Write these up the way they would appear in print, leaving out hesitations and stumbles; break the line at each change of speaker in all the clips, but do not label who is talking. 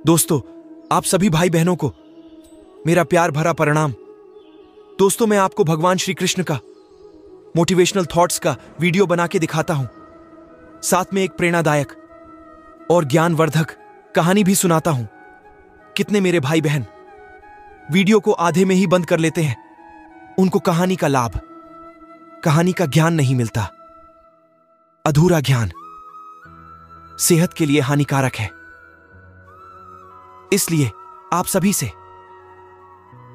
दोस्तों, आप सभी भाई बहनों को मेरा प्यार भरा प्रणाम। दोस्तों, मैं आपको भगवान श्री कृष्ण का मोटिवेशनल थॉट्स का वीडियो बना के दिखाता हूं। साथ में एक प्रेरणादायक और ज्ञानवर्धक कहानी भी सुनाता हूं। कितने मेरे भाई बहन वीडियो को आधे में ही बंद कर लेते हैं। उनको कहानी का लाभ, कहानी का ज्ञान नहीं मिलता। अधूरा ज्ञान सेहत के लिए हानिकारक है। इसलिए आप सभी से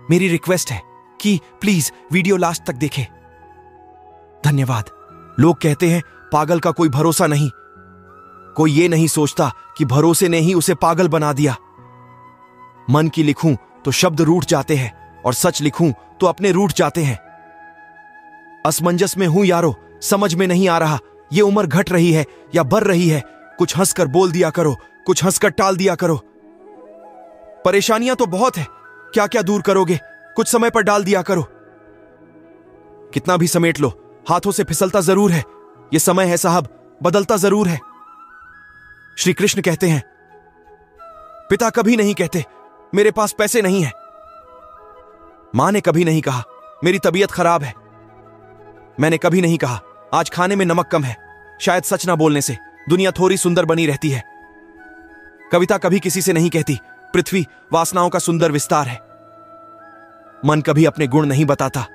मेरी रिक्वेस्ट है कि प्लीज वीडियो लास्ट तक देखें। धन्यवाद। लोग कहते हैं पागल का कोई भरोसा नहीं। कोई ये नहीं सोचता कि भरोसे ने ही उसे पागल बना दिया। मन की लिखूं तो शब्द रूठ जाते हैं और सच लिखूं तो अपने रूठ जाते हैं। असमंजस में हूं यारो, समझ में नहीं आ रहा ये उम्र घट रही है या बढ़ रही है। कुछ हंसकर बोल दिया करो, कुछ हंसकर टाल दिया करो। परेशानियां तो बहुत है, क्या क्या दूर करोगे, कुछ समय पर डाल दिया करो। कितना भी समेट लो, हाथों से फिसलता जरूर है। यह समय है साहब, बदलता जरूर है। श्री कृष्ण कहते हैं, पिता कभी नहीं कहते मेरे पास पैसे नहीं है। मां ने कभी नहीं कहा मेरी तबीयत खराब है। मैंने कभी नहीं कहा आज खाने में नमक कम है। शायद सच ना बोलने से दुनिया थोड़ी सुंदर बनी रहती है। कविता कभी किसी से नहीं कहती पृथ्वी वासनाओं का सुंदर विस्तार है। मन कभी अपने गुण नहीं बताता।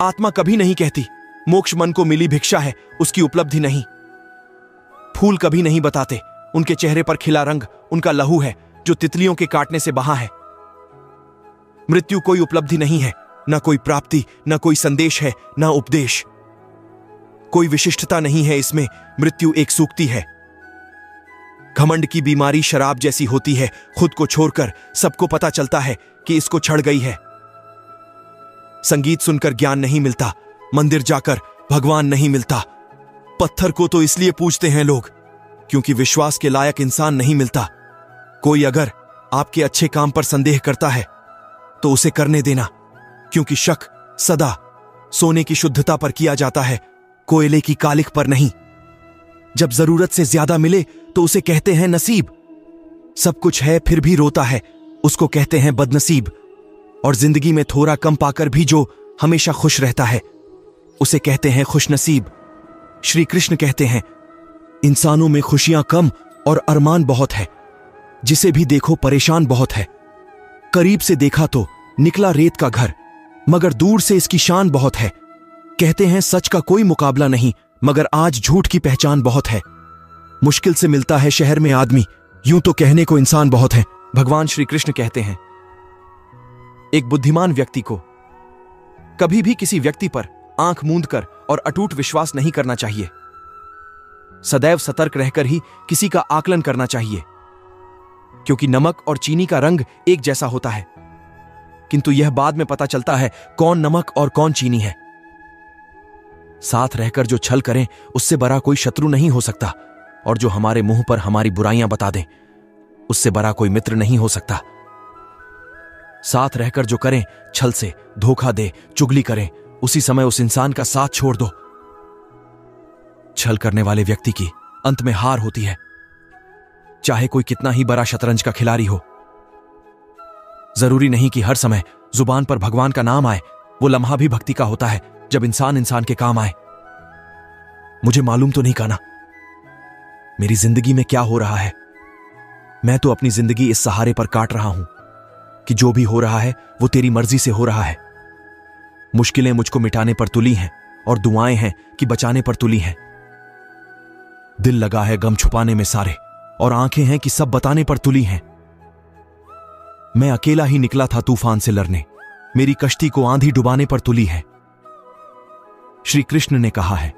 आत्मा कभी नहीं कहती मोक्ष मन को मिली भिक्षा है, उसकी उपलब्धि नहीं। फूल कभी नहीं बताते उनके चेहरे पर खिला रंग उनका लहू है जो तितलियों के काटने से बहा है। मृत्यु कोई उपलब्धि नहीं है, न कोई प्राप्ति, न कोई संदेश है, न उपदेश। कोई विशिष्टता नहीं है इसमें। मृत्यु एक सूक्ति है। घमंड की बीमारी शराब जैसी होती है। खुद को छोड़कर सबको पता चलता है कि इसको छड़ गई है। संगीत सुनकर ज्ञान नहीं मिलता, मंदिर जाकर भगवान नहीं मिलता। पत्थर को तो इसलिए पूजते हैं लोग क्योंकि विश्वास के लायक इंसान नहीं मिलता। कोई अगर आपके अच्छे काम पर संदेह करता है तो उसे करने देना, क्योंकि शक सदा सोने की शुद्धता पर किया जाता है, कोयले की कालिख पर नहीं। जब जरूरत से ज्यादा मिले तो उसे कहते हैं नसीब। सब कुछ है फिर भी रोता है, उसको कहते हैं बदनसीब। और जिंदगी में थोड़ा कम पाकर भी जो हमेशा खुश रहता है उसे कहते हैं खुशनसीब। श्री कृष्ण कहते हैं, इंसानों में खुशियां कम और अरमान बहुत है। जिसे भी देखो परेशान बहुत है। करीब से देखा तो निकला रेत का घर, मगर दूर से इसकी शान बहुत है। कहते हैं सच का कोई मुकाबला नहीं, मगर आज झूठ की पहचान बहुत है। मुश्किल से मिलता है शहर में आदमी, यूं तो कहने को इंसान बहुत है। भगवान श्री कृष्ण कहते हैं, एक बुद्धिमान व्यक्ति को कभी भी किसी व्यक्ति पर आंख मूंद कर और अटूट विश्वास नहीं करना चाहिए। सदैव सतर्क रहकर ही किसी का आकलन करना चाहिए, क्योंकि नमक और चीनी का रंग एक जैसा होता है, किंतु यह बाद में पता चलता है कौन नमक और कौन चीनी है। साथ रहकर जो छल करें उससे बड़ा कोई शत्रु नहीं हो सकता, और जो हमारे मुंह पर हमारी बुराइयां बता दें उससे बड़ा कोई मित्र नहीं हो सकता। साथ रहकर जो करें छल से, धोखा दे, चुगली करें, उसी समय उस इंसान का साथ छोड़ दो। छल करने वाले व्यक्ति की अंत में हार होती है, चाहे कोई कितना ही बड़ा शतरंज का खिलाड़ी हो। जरूरी नहीं कि हर समय जुबान पर भगवान का नाम आए। वो लम्हा भी भक्ति का होता है जब इंसान इंसान के काम आए। मुझे मालूम तो नहीं काना मेरी जिंदगी में क्या हो रहा है। मैं तो अपनी जिंदगी इस सहारे पर काट रहा हूं कि जो भी हो रहा है वो तेरी मर्जी से हो रहा है। मुश्किलें मुझको मिटाने पर तुली हैं और दुआएं हैं कि बचाने पर तुली हैं। दिल लगा है गम छुपाने में सारे, और आंखें हैं कि सब बताने पर तुली हैं। मैं अकेला ही निकला था तूफान से लड़ने, मेरी कश्ती को आंधी डुबाने पर तुली है। श्री कृष्ण ने कहा है,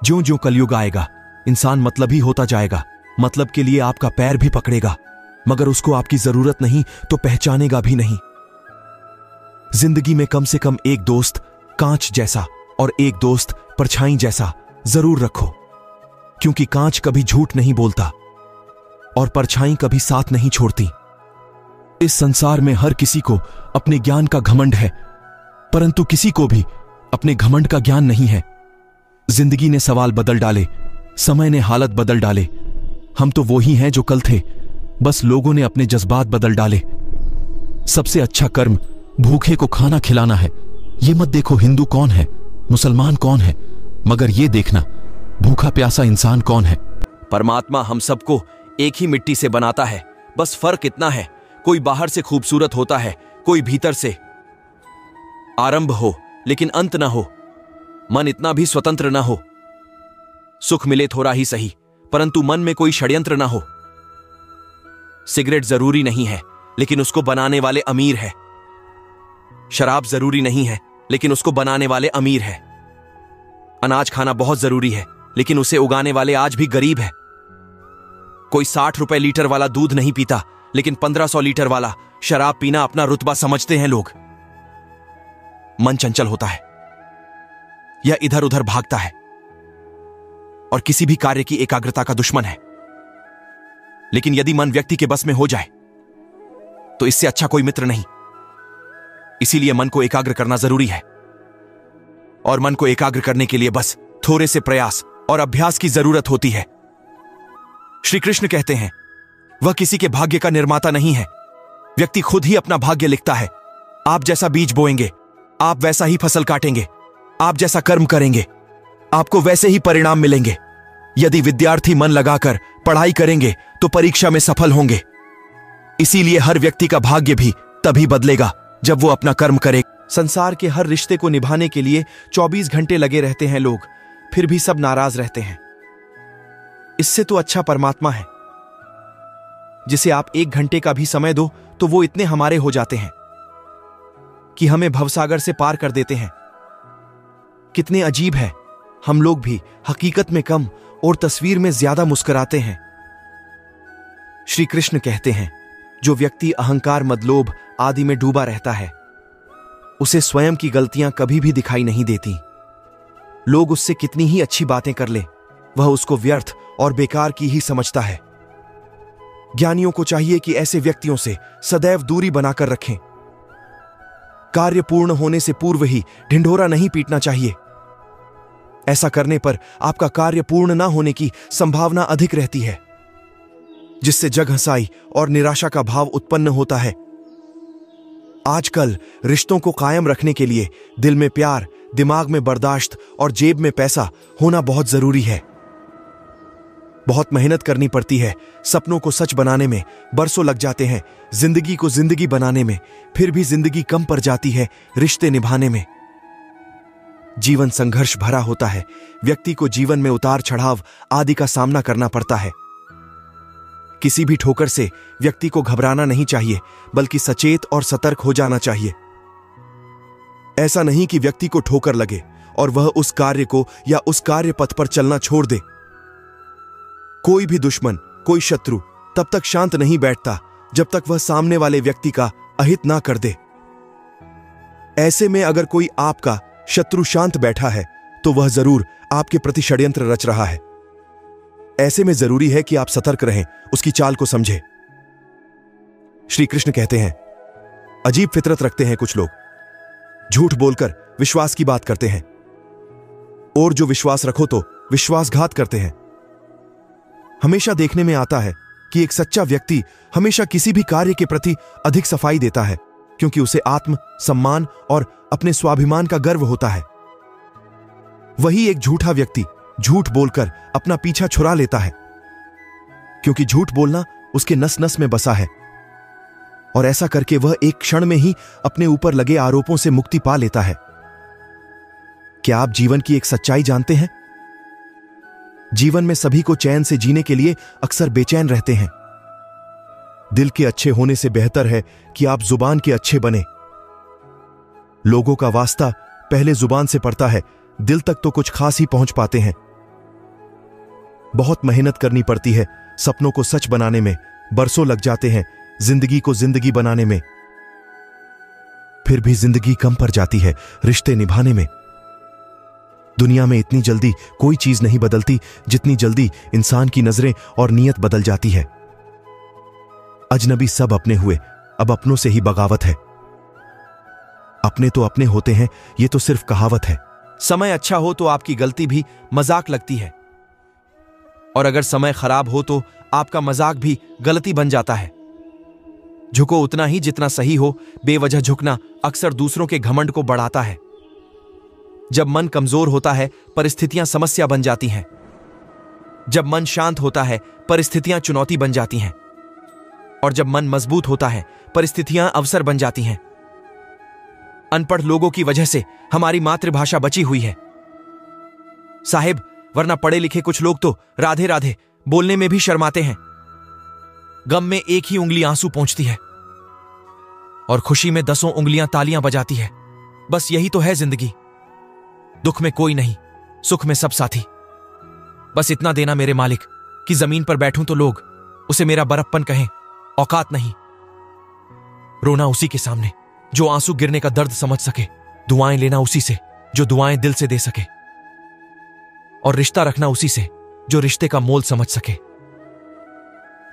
ज्यों ज्यों कलयुग आएगा इंसान मतलबी होता जाएगा। मतलब के लिए आपका पैर भी पकड़ेगा, मगर उसको आपकी जरूरत नहीं तो पहचानेगा भी नहीं। जिंदगी में कम से कम एक दोस्त कांच जैसा और एक दोस्त परछाई जैसा जरूर रखो, क्योंकि कांच कभी झूठ नहीं बोलता और परछाई कभी साथ नहीं छोड़ती। इस संसार में हर किसी को अपने ज्ञान का घमंड है, परंतु किसी को भी अपने घमंड का ज्ञान नहीं है। जिंदगी ने सवाल बदल डाले, समय ने हालत बदल डाले। हम तो वो ही हैं जो कल थे,
बस लोगों ने अपने जज्बात बदल डाले। सबसे अच्छा कर्म भूखे को खाना खिलाना है। ये मत देखो हिंदू कौन है, मुसलमान कौन है, मगर ये देखना भूखा प्यासा इंसान कौन है।
परमात्मा हम सबको एक ही मिट्टी से बनाता है, बस फर्क इतना है, कोई बाहर से खूबसूरत होता है, कोई भीतर से। आरंभ हो लेकिन अंत ना हो, मन इतना भी स्वतंत्र ना हो। सुख मिले थोड़ा ही सही, परंतु मन में कोई षड्यंत्र ना हो। सिगरेट जरूरी नहीं है लेकिन उसको बनाने वाले अमीर है। शराब जरूरी नहीं है लेकिन उसको बनाने वाले अमीर है। अनाज खाना बहुत जरूरी है लेकिन उसे उगाने वाले आज भी गरीब है। कोई 60 रुपए लीटर वाला दूध नहीं पीता लेकिन 1500 लीटर वाला शराब पीना अपना रुतबा समझते हैं लोग। मन चंचल होता है या इधर उधर भागता है और किसी भी कार्य की एकाग्रता का दुश्मन है। लेकिन यदि मन व्यक्ति के बस में हो जाए तो इससे अच्छा कोई मित्र नहीं। इसीलिए मन को एकाग्र करना जरूरी है और मन को एकाग्र करने के लिए बस थोड़े से प्रयास और अभ्यास की जरूरत होती है। श्री कृष्ण कहते हैं वह किसी के भाग्य का निर्माता नहीं है, व्यक्ति खुद ही अपना भाग्य लिखता है। आप जैसा बीज बोएंगे आप वैसा ही फसल काटेंगे, आप जैसा कर्म करेंगे आपको वैसे ही परिणाम मिलेंगे। यदि विद्यार्थी मन लगाकर पढ़ाई करेंगे तो परीक्षा में सफल होंगे। इसीलिए हर व्यक्ति का भाग्य भी तभी बदलेगा जब वो अपना कर्म करे। संसार के हर रिश्ते को निभाने के लिए 24 घंटे लगे रहते हैं लोग, फिर भी सब नाराज रहते हैं। इससे तो अच्छा परमात्मा है जिसे आप 1 घंटे का भी समय दो तो वो इतने हमारे हो जाते हैं कि हमें भवसागर से पार कर देते हैं। कितने अजीब है, हम लोग भी हकीकत में कम और तस्वीर में ज्यादा मुस्कुराते हैं। श्री कृष्ण कहते हैं जो व्यक्ति अहंकार मदलोभ आदि में डूबा रहता है उसे स्वयं की गलतियां कभी भी दिखाई नहीं देती। लोग उससे कितनी ही अच्छी बातें कर ले वह उसको व्यर्थ और बेकार की ही समझता है। ज्ञानियों को चाहिए कि ऐसे व्यक्तियों से सदैव दूरी बनाकर रखें। कार्य पूर्ण होने से पूर्व ही ढिंढोरा नहीं पीटना चाहिए। ऐसा करने पर आपका कार्य पूर्ण ना होने की संभावना अधिक रहती है, जिससे जगहंसाई और निराशा का भाव उत्पन्न होता है। आजकल रिश्तों को कायम रखने के लिए दिल में प्यार, दिमाग में बर्दाश्त और जेब में पैसा होना बहुत जरूरी है। बहुत मेहनत करनी पड़ती है, सपनों को सच बनाने में बरसों लग जाते हैं, जिंदगी को जिंदगी बनाने में फिर भी जिंदगी कम पड़ जाती है रिश्ते निभाने में। जीवन संघर्ष भरा होता है, व्यक्ति को जीवन में उतार चढ़ाव आदि का सामना करना पड़ता है। किसी भी ठोकर से व्यक्ति को घबराना नहीं चाहिए, बल्कि सचेत और सतर्क हो जाना चाहिए। ऐसा नहीं कि व्यक्ति को ठोकर लगे और वह उस कार्य को या उस कार्य पथ पर चलना छोड़ दे। कोई भी दुश्मन, कोई शत्रु तब तक शांत नहीं बैठता जब तक वह सामने वाले व्यक्ति का अहित ना कर दे। ऐसे में अगर कोई आपका शत्रु शांत बैठा है तो वह जरूर आपके प्रति षड्यंत्र रच रहा है। ऐसे में जरूरी है कि आप सतर्क रहें, उसकी चाल को समझें। श्री कृष्ण कहते हैं अजीब फितरत रखते हैं कुछ लोग, झूठ बोलकर विश्वास की बात करते हैं और जो विश्वास रखो तो विश्वासघात करते हैं। हमेशा देखने में आता है कि एक सच्चा व्यक्ति हमेशा किसी भी कार्य के प्रति अधिक सफाई देता है, क्योंकि उसे आत्म सम्मान और अपने स्वाभिमान का गर्व होता है। वही एक झूठा व्यक्ति झूठ बोलकर अपना पीछा छुड़ा लेता है, क्योंकि झूठ बोलना उसके नस नस में बसा है और ऐसा करके वह एक क्षण में ही अपने ऊपर लगे आरोपों से मुक्ति पा लेता है। क्या आप जीवन की एक सच्चाई जानते हैं? जीवन में सभी को चैन से जीने के लिए अक्सर बेचैन रहते हैं। दिल के अच्छे होने से बेहतर है कि आप जुबान के अच्छे बने। लोगों का वास्ता पहले जुबान से पड़ता है, दिल तक तो कुछ खास ही पहुंच पाते हैं। बहुत मेहनत करनी पड़ती है सपनों को सच बनाने में, बरसों लग जाते हैं जिंदगी को जिंदगी बनाने में, फिर भी जिंदगी कम पड़ जाती है रिश्ते निभाने में। दुनिया में इतनी जल्दी कोई चीज नहीं बदलती जितनी जल्दी इंसान की नजरें और नीयत बदल जाती है। अजनबी सब अपने हुए, अब अपनों से ही बगावत है। अपने तो अपने होते हैं, ये तो सिर्फ कहावत है। समय अच्छा हो तो आपकी गलती भी मजाक लगती है, और अगर समय खराब हो तो आपका मजाक भी गलती बन जाता है। झुको उतना ही जितना सही हो। बेवजह झुकना अक्सर दूसरों के घमंड को बढ़ाता है। जब मन कमजोर होता है, परिस्थितियां समस्या बन जाती हैं। जब मन शांत होता है, परिस्थितियां चुनौती बन जाती हैं। और जब मन मजबूत होता है, परिस्थितियां अवसर बन जाती हैं। अनपढ़ लोगों की वजह से हमारी मातृभाषा बची हुई है साहिब, वरना पढ़े लिखे कुछ लोग तो राधे राधे बोलने में भी शर्माते हैं। गम में एक ही उंगली आंसू पहुंचती है और खुशी में 10 उंगलियां तालियां बजाती है। बस यही तो है जिंदगी। दुख में कोई नहीं, सुख में सब साथी। बस इतना देना मेरे मालिक कि जमीन पर बैठूं तो लोग उसे मेरा बरप्पन कहें, औकात नहीं। रोना उसी के सामने जो आंसू गिरने का दर्द समझ सके, दुआएं लेना उसी से जो दुआएं दिल से दे सके, और रिश्ता रखना उसी से जो रिश्ते का मोल समझ सके।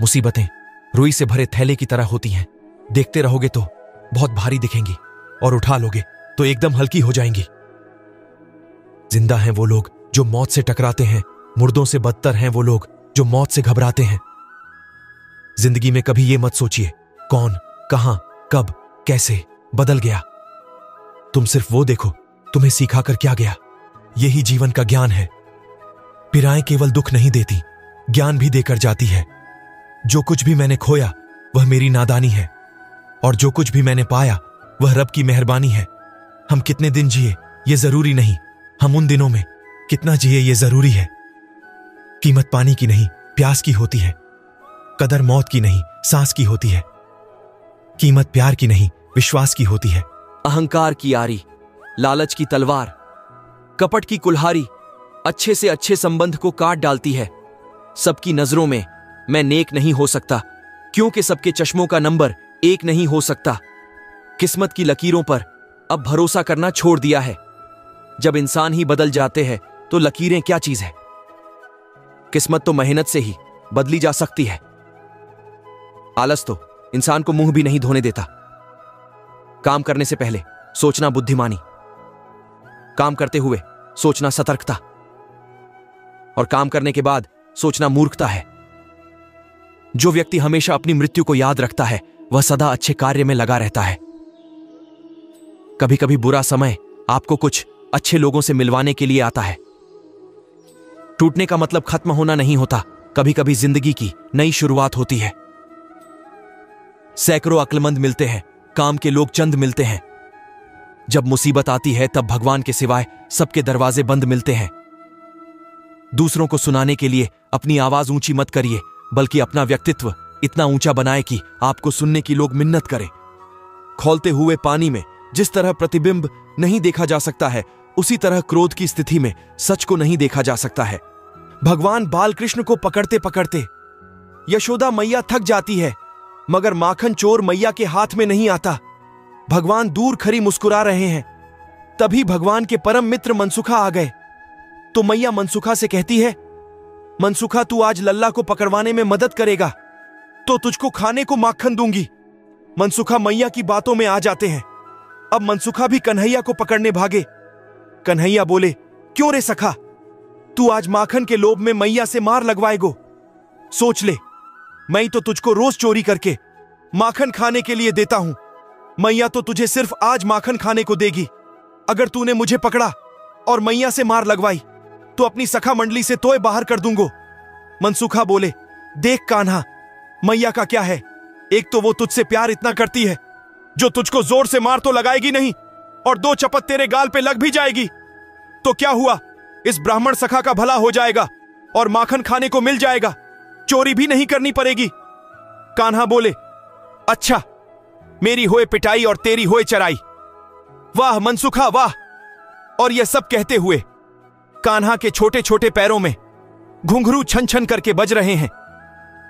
मुसीबतें रुई से भरे थैले की तरह होती हैं। देखते रहोगे तो बहुत भारी दिखेंगी और उठा लोगे तो एकदम हल्की हो जाएंगी। जिंदा हैं वो लोग जो मौत से टकराते हैं, मुर्दों से बदतर हैं वो लोग जो मौत से घबराते हैं। जिंदगी में कभी ये मत सोचिए कौन, कहां, कब, कैसे बदल गया। तुम सिर्फ वो देखो तुम्हें सिखा कर क्या गया। यही जीवन का ज्ञान है। पीड़ाएं केवल दुख नहीं देती, ज्ञान भी देकर जाती है। जो कुछ भी मैंने खोया वह मेरी नादानी है, और जो कुछ भी मैंने पाया वह रब की मेहरबानी है। हम कितने दिन जिए ये जरूरी नहीं, हम उन दिनों में कितना जिए ये जरूरी है। कीमत पानी की नहीं प्यास की होती है, कदर मौत की नहीं सांस की होती है। कीमत प्यार की नहीं विश्वास की होती है। अहंकार की आरी, लालच की तलवार, कपट की कुल्हाड़ी अच्छे से अच्छे संबंध को काट डालती है। सबकी नजरों में मैं नेक नहीं हो सकता, क्योंकि सबके चश्मों का नंबर एक नहीं हो सकता। किस्मत की लकीरों पर अब भरोसा करना छोड़ दिया है। जब इंसान ही बदल जाते हैं तो लकीरें क्या चीज है। किस्मत तो मेहनत से ही बदली जा सकती है। आलस तो इंसान को मुंह भी नहीं धोने देता। काम करने से पहले सोचना बुद्धिमानी, काम करते हुए सोचना सतर्कता, और काम करने के बाद सोचना मूर्खता है। जो व्यक्ति हमेशा अपनी मृत्यु को याद रखता है वह सदा अच्छे कार्य में लगा रहता है। कभी कभी बुरा समय आपको कुछ अच्छे लोगों से मिलवाने के लिए आता है। टूटने का मतलब खत्म होना नहीं होता, कभी कभी जिंदगी की नई शुरुआत होती है। सैकड़ों अक्लमंद मिलते हैं, काम के लोग चंद मिलते हैं। जब मुसीबत आती है तब भगवान के सिवाय सबके दरवाजे बंद मिलते हैं। दूसरों को सुनाने के लिए अपनी आवाज ऊंची मत करिए, बल्कि अपना व्यक्तित्व इतना ऊंचा बनाए कि आपको सुनने की लोग मिन्नत करें। खौलते हुए पानी में जिस तरह प्रतिबिंब नहीं देखा जा सकता है, उसी तरह क्रोध की स्थिति में सच को नहीं देखा जा सकता है। भगवान बालकृष्ण को पकड़ते पकड़ते यशोदा मैया थक जाती है, मगर माखन चोर मैया के हाथ में नहीं आता। भगवान दूर खड़ी मुस्कुरा रहे हैं, तभी भगवान के परम मित्र मनसुखा आ गए। तो मैया मनसुखा से कहती है, मनसुखा तू आज लल्ला को पकड़वाने में मदद करेगा तो तुझको खाने को माखन दूंगी। मनसुखा मैया की बातों में आ जाते हैं। अब मनसुखा भी कन्हैया को पकड़ने भागे। कन्हैया बोले, क्यों रे सखा, तू आज माखन के लोभ में मैया से मार लगवाएगो। सोच ले, मैं तो तुझको रोज चोरी करके माखन खाने के लिए देता हूं। मैया तो तुझे सिर्फ आज माखन खाने को देगी। अगर तूने मुझे पकड़ा और मैया से मार लगवाई तो अपनी सखा मंडली से तोय बाहर कर दूंगो। मनसुखा बोले, देख कान्हा, मैया का क्या है, एक तो वो तुझसे प्यार इतना करती है जो तुझको जोर से मार तो लगाएगी नहीं, और 2 चपत तेरे गाल पे लग भी जाएगी तो क्या हुआ, इस ब्राह्मण सखा का भला हो जाएगा और माखन खाने को मिल जाएगा, चोरी भी नहीं करनी पड़ेगी। कान्हा बोले, अच्छा, मेरी होए पिटाई और तेरी होए चराई। वाह मनसुखा वाह। और यह सब कहते हुए कान्हा के छोटे छोटे पैरों में घुंघरू छन छन करके बज रहे हैं।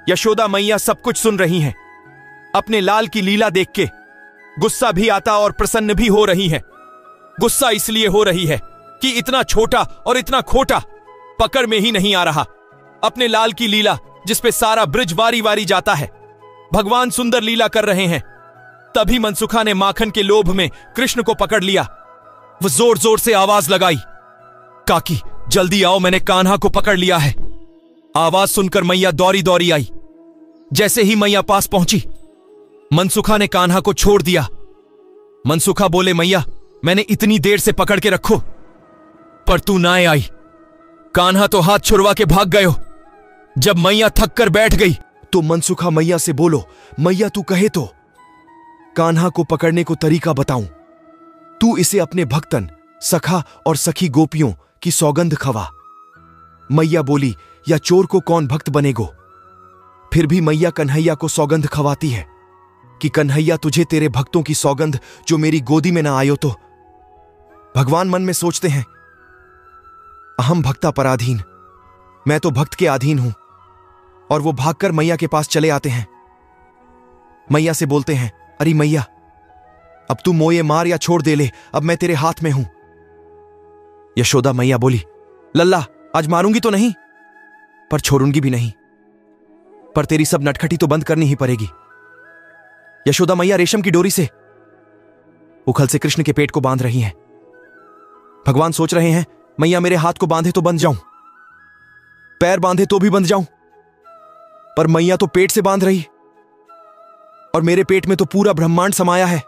यशोदा मैया सब कुछ सुन रही हैं। अपने लाल की लीला देख के गुस्सा भी आता और प्रसन्न भी हो रही है। गुस्सा इसलिए हो रही है कि इतना छोटा और इतना खोटा पकड़ में ही नहीं आ रहा। अपने लाल की लीला जिस पे सारा ब्रिज वारी वारी जाता है, भगवान सुंदर लीला कर रहे हैं। तभी मनसुखा ने माखन के लोभ में कृष्ण को पकड़ लिया। वो जोर जोर से आवाज लगाई, काकी जल्दी आओ, मैंने कान्हा को पकड़ लिया है। आवाज सुनकर मैया दौड़ी दौड़ी आई। जैसे ही मैया पास पहुंची, मनसुखा ने कान्हा को छोड़ दिया। मनसुखा बोले, मैया मैंने इतनी देर से पकड़ के रखो, पर तू ना आई। कान्हा तो हाथ छुड़वा के भाग गए हो। जब मैया थक कर बैठ गई तो मनसुखा मैया से बोलो, मैया तू कहे तो कान्हा को पकड़ने को तरीका बताऊं। तू इसे अपने भक्तन, सखा और सखी गोपियों की सौगंध खवा। मैया बोली, या चोर को कौन भक्त बनेगो। फिर भी मैया कन्हैया को सौगंध खवाती है कि कन्हैया तुझे तेरे भक्तों की सौगंध जो मेरी गोदी में ना आयो तो। भगवान मन में सोचते हैं, अहम भक्ता पराधीन, मैं तो भक्त के अधीन हूं। और वो भागकर मैया के पास चले आते हैं। मैया से बोलते हैं, अरे मैया अब तू मोये मार या छोड़ दे ले, अब मैं तेरे हाथ में हूं। यशोदा मैया बोली, लल्ला आज मारूंगी तो नहीं, पर छोड़ूंगी भी नहीं, पर तेरी सब नटखटी तो बंद करनी ही पड़ेगी। यशोदा मैया रेशम की डोरी से उखल से कृष्ण के पेट को बांध रही हैं। भगवान सोच रहे हैं, मैया मेरे हाथ को बांधे तो बंध जाऊं, पैर बांधे तो भी बंध जाऊं, पर मैया तो पेट से बांध रही, और मेरे पेट में तो पूरा ब्रह्मांड समाया है।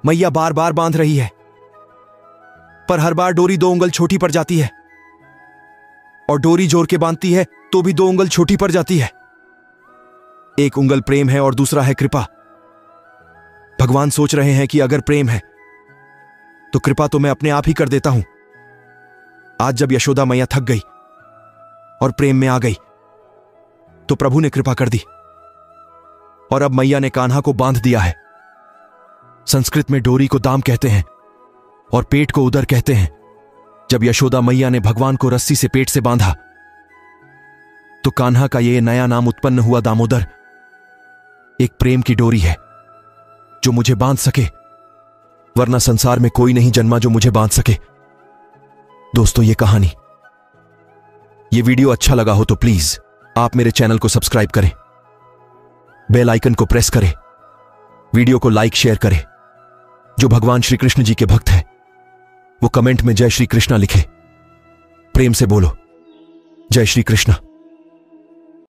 मैया बार बार बांध रही है, पर हर बार डोरी 2 उंगल छोटी पड़ जाती है, और डोरी जोर के बांधती है तो भी 2 उंगल छोटी पड़ जाती है। एक उंगल प्रेम है और दूसरा है कृपा। भगवान सोच रहे हैं कि अगर प्रेम है तो कृपा तो मैं अपने आप ही कर देता हूं। आज जब यशोदा मैया थक गई और प्रेम में आ गई तो प्रभु ने कृपा कर दी, और अब मैया ने कान्हा को बांध दिया है। संस्कृत में डोरी को दाम कहते हैं और पेट को उदर कहते हैं। जब यशोदा मैया ने भगवान को रस्सी से पेट से बांधा तो कान्हा का यह नया नाम उत्पन्न हुआ, दामोदर। एक प्रेम की डोरी है जो मुझे बांध सके, वरना संसार में कोई नहीं जन्मा जो मुझे बांध सके। दोस्तों, ये वीडियो अच्छा लगा हो तो प्लीज आप मेरे चैनल को सब्सक्राइब करें, बेल आइकन को प्रेस करें, वीडियो को लाइक शेयर करें। जो भगवान श्री कृष्ण जी के भक्त है वो कमेंट में जय श्री कृष्णा लिखे। प्रेम से बोलो, जय श्री कृष्ण।